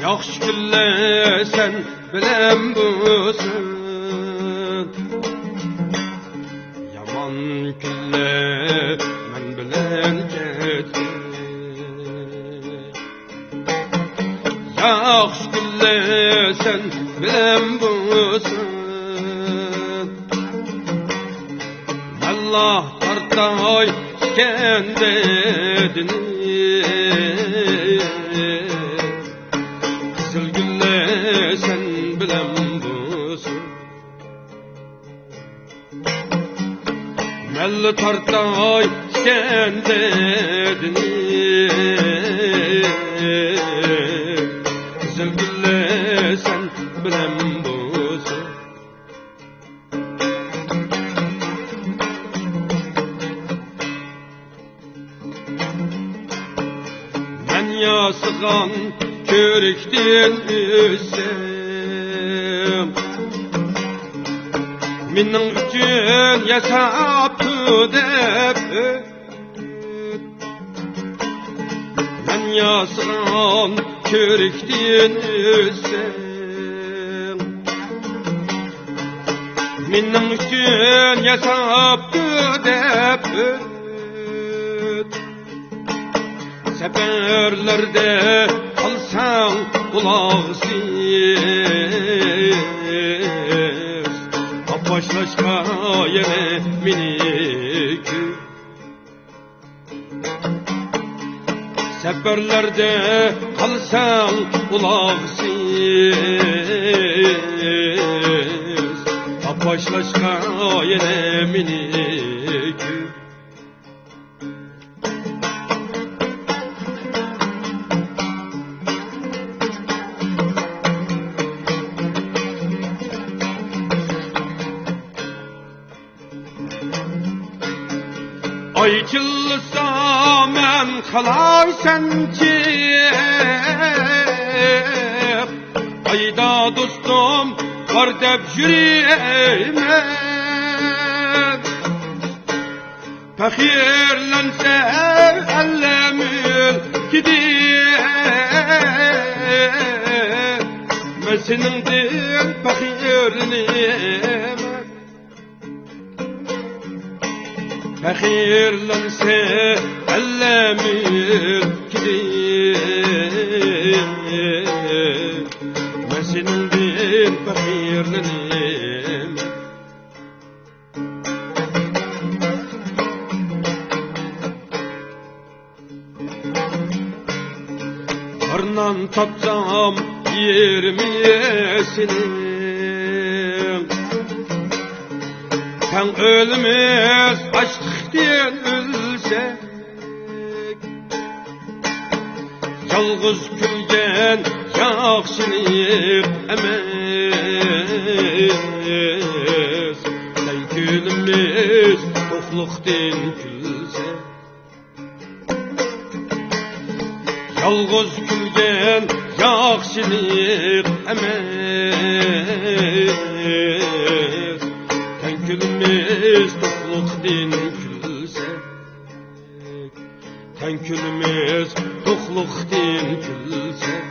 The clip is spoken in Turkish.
Yaxşı gülle sen bilen busun, yaman gülle men bilen ketsin. Yaxşı gülle sen bilen busun, Allah tartay kendini. Kızıl gülle sen bilen busun, melli tartay kendini. Kızıl gülle sen bilen busun. Men yasıgan körükten üssem, mening üçün yasaptı dep. Men yasıgan körükten üssem, mening üçün yasaptı dep. Seferlerde alsan kulağısız, başlaşka yine minik. Seferlerde kalsan kulağısız, başlaşka yine minik. Ayçılsa men kalaysan ki, ayda dostum var dep jüreyme. Fakirlense ellemil gidiyor, men senin din fakirliyim. Fakirlense ellemil gidiyor, men senin din fakirliyim. Karnan tapsam yermiyesini, sen ölmez açlıktan ölsek, yalğız külgen yaxşınıyık emes. Sen külümüz toqluqdan külsek, yalğız külgen yaxşınıyık emes. Sen külümüz toqluqdan külsek, sen külümüz toqluqdan külsek.